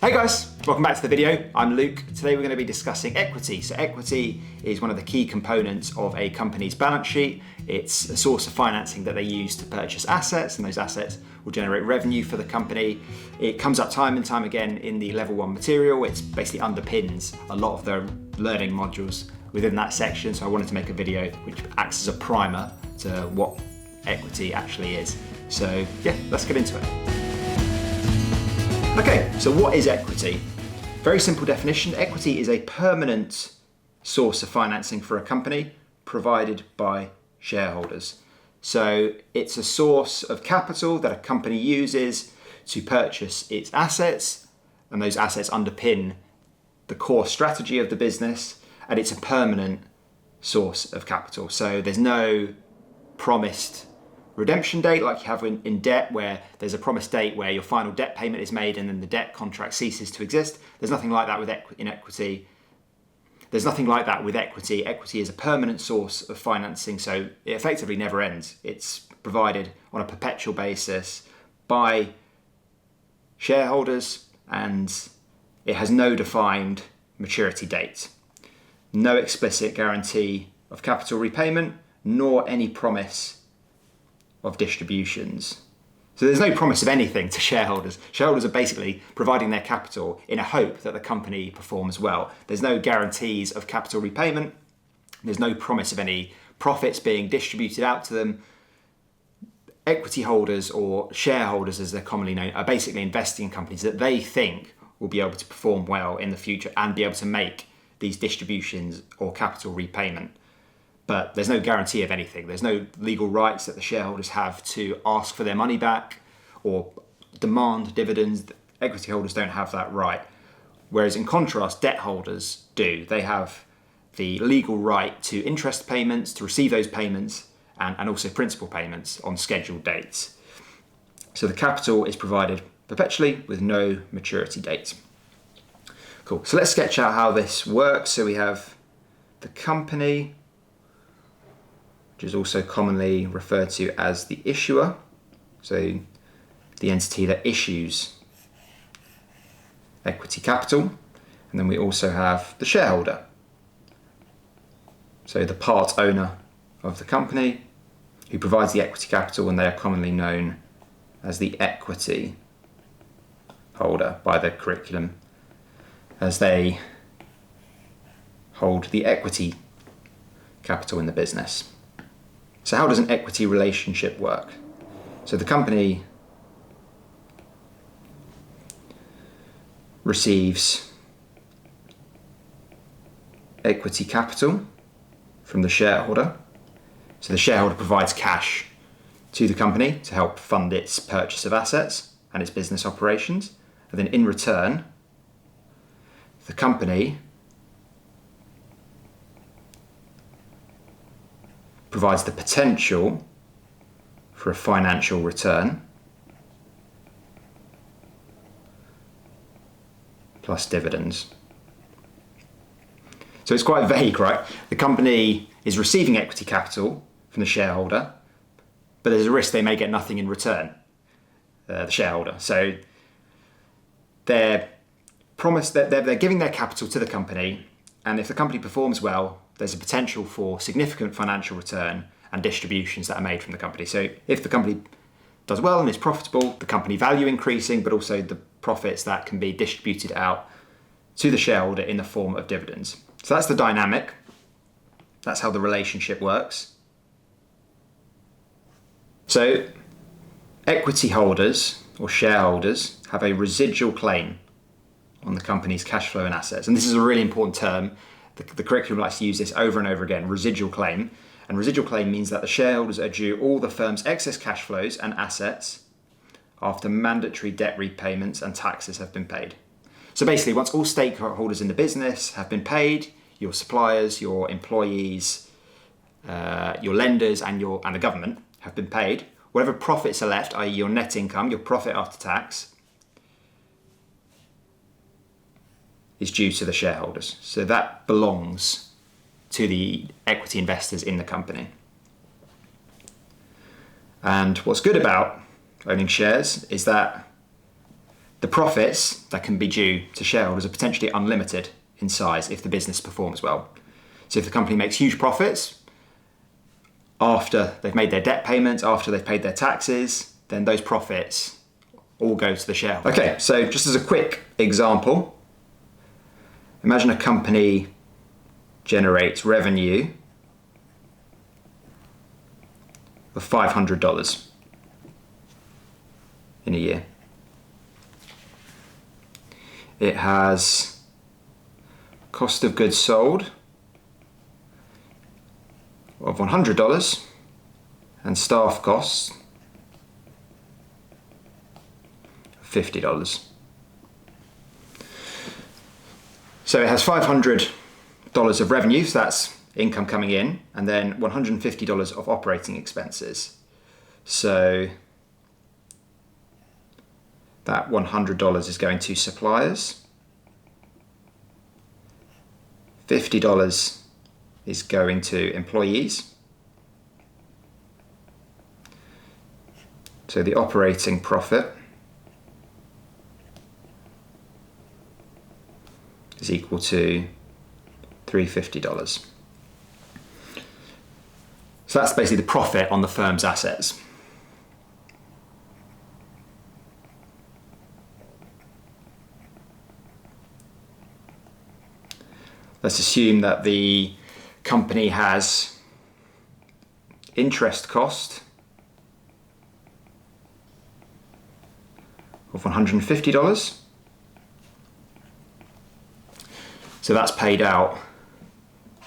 Hey guys, welcome back to the video. I'm Luke. Today we're going to be discussing equity. So equity is one of the key components of a company's balance sheet. It's a source of financing that they use to purchase assets, and those assets will generate revenue for the company. It comes up time and time again in the level 1 material. It basically underpins a lot of the learning modules within that section. So I wanted to make a video which acts as a primer to what equity actually is. So yeah, let's get into it. Okay, so what is equity? Very simple definition. Equity is a permanent source of financing for a company provided by shareholders. So it's a source of capital that a company uses to purchase its assets, and those assets underpin the core strategy of the business, and it's a permanent source of capital. So there's no promised redemption date like you have in debt, where there's a promised date where your final debt payment is made and then the debt contract ceases to exist. There's nothing like that in equity. There's nothing like that with equity. Equity is a permanent source of financing, so it effectively never ends. It's provided on a perpetual basis by shareholders, and it has no defined maturity date, no explicit guarantee of capital repayment, nor any promise of distributions. So there's no promise of anything to shareholders. Shareholders are basically providing their capital in a hope that the company performs well. There's no guarantees of capital repayment. There's no promise of any profits being distributed out to them. Equity holders, or shareholders as they're commonly known, are basically investing in companies that they think will be able to perform well in the future and be able to make these distributions or capital repayment. But there's no guarantee of anything. There's no legal rights that the shareholders have to ask for their money back or demand dividends. Equity holders don't have that right. Whereas in contrast, debt holders do. They have the legal right to interest payments, to receive those payments, and also principal payments on scheduled dates. So the capital is provided perpetually with no maturity date. Cool. So let's sketch out how this works. So we have the company, which is also commonly referred to as the issuer, so the entity that issues equity capital. And then we also have the shareholder, so the part owner of the company who provides the equity capital, and they are commonly known as the equity holder by the curriculum, as they hold the equity capital in the business. So how does an equity relationship work? So the company receives equity capital from the shareholder. So the shareholder provides cash to the company to help fund its purchase of assets and its business operations. And then in return, the company provides the potential for a financial return plus dividends. So it's quite vague, right? The company is receiving equity capital from the shareholder, but there's a risk they may get nothing in return, the shareholder. So they're giving their capital to the company, and if the company performs well, there's a potential for significant financial return and distributions that are made from the company. So if the company does well and is profitable, the company value increasing, but also the profits that can be distributed out to the shareholder in the form of dividends. So that's the dynamic. That's how the relationship works. So equity holders or shareholders have a residual claim on the company's cash flow and assets. And this is a really important term. The curriculum likes to use this over and over again, residual claim. And residual claim means that the shareholders are due all the firm's excess cash flows and assets after mandatory debt repayments and taxes have been paid. So basically, once all stakeholders in the business have been paid, your suppliers, your employees, your lenders, and the government have been paid, whatever profits are left, i.e. your net income, your profit after tax, is due to the shareholders. So that belongs to the equity investors in the company. And what's good about owning shares is that The profits that can be due to shareholders are potentially unlimited in size if the business performs well. So if the company makes huge profits after they've made their debt payments, after they've paid their taxes, then those profits all go to the shareholder. Okay, so just as a quick example, imagine a company generates revenue of $500 in a year. It has cost of goods sold of $100 and staff costs of $50. So it has $500 of revenue, so that's income coming in, and then $150 of operating expenses. So that $100 is going to suppliers, $50 is going to employees. So the operating profit is equal to $350. So that's basically the profit on the firm's assets. Let's assume that the company has interest cost of $150. So that's paid out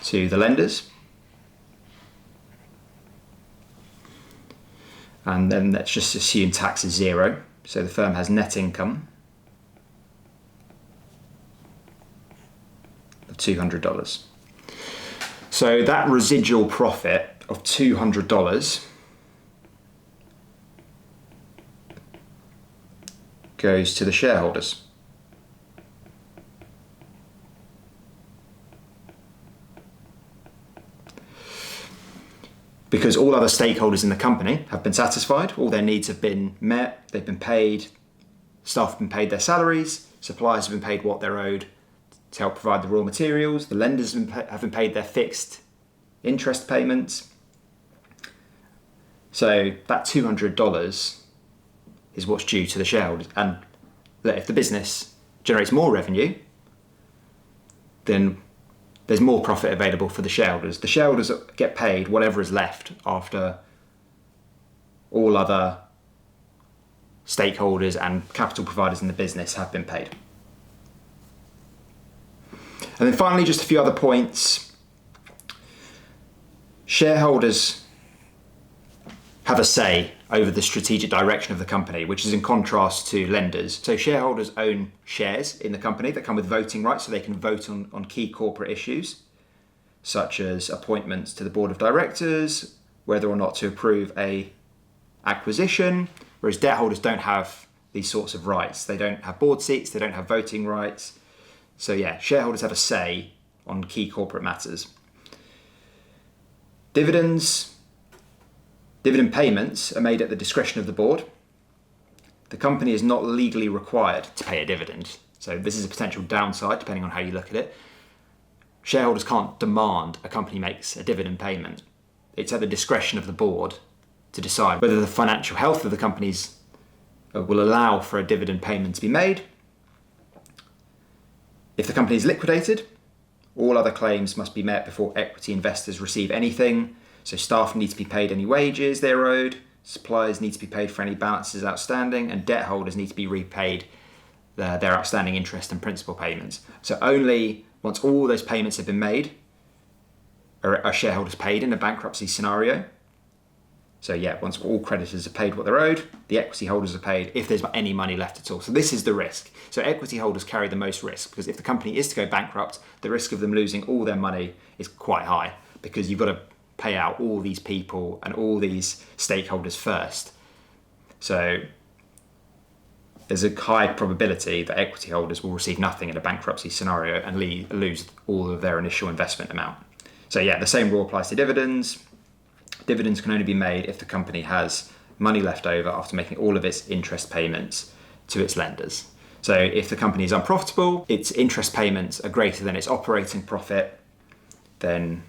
to the lenders. And then let's just assume tax is zero. So the firm has net income of $200. So that residual profit of $200 goes to the shareholders. Because all other stakeholders in the company have been satisfied, all their needs have been met, they've been paid, staff have been paid their salaries, suppliers have been paid what they're owed to help provide the raw materials, the lenders have been paid their fixed interest payments. So that $200 is what's due to the shareholders. And if the business generates more revenue, then there's more profit available for the shareholders. The shareholders get paid whatever is left after all other stakeholders and capital providers in the business have been paid. And then finally, just a few other points. Shareholders have a say over the strategic direction of the company, which is in contrast to lenders. So shareholders own shares in the company that come with voting rights, so they can vote on key corporate issues, such as appointments to the board of directors, whether or not to approve a acquisition, whereas debt holders don't have these sorts of rights. They don't have board seats, they don't have voting rights. So yeah, shareholders have a say on key corporate matters. Dividend payments are made at the discretion of the board. The company is not legally required to pay a dividend. So this is a potential downside, depending on how you look at it. Shareholders can't demand a company makes a dividend payment. It's at the discretion of the board to decide whether the financial health of the companies will allow for a dividend payment to be made. If the company is liquidated, all other claims must be met before equity investors receive anything. So staff need to be paid any wages they're owed, suppliers need to be paid for any balances outstanding, and debt holders need to be repaid their outstanding interest and principal payments. So only once all those payments have been made are shareholders paid in a bankruptcy scenario. So yeah, once all creditors are paid what they're owed, the equity holders are paid if there's any money left at all. So this is the risk. So equity holders carry the most risk, because if the company is to go bankrupt, the risk of them losing all their money is quite high, because you've got to pay out all these people and all these stakeholders first. So there's a high probability that equity holders will receive nothing in a bankruptcy scenario and lose all of their initial investment amount. So yeah, the same rule applies to dividends. Dividends can only be made if the company has money left over after making all of its interest payments to its lenders. So if the company is unprofitable, its interest payments are greater than its operating profit, then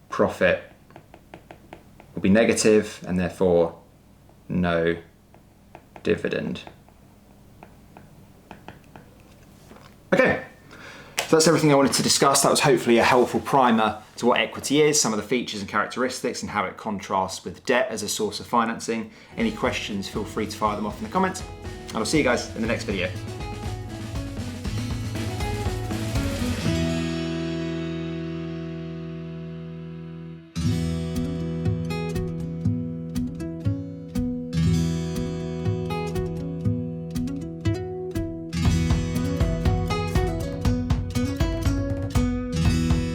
profit will be negative and therefore no dividend. Okay, so that's everything I wanted to discuss. That was hopefully a helpful primer to what equity is, some of the features and characteristics, and how it contrasts with debt as a source of financing. Any questions, feel free to fire them off in the comments, and I'll see you guys in the next video.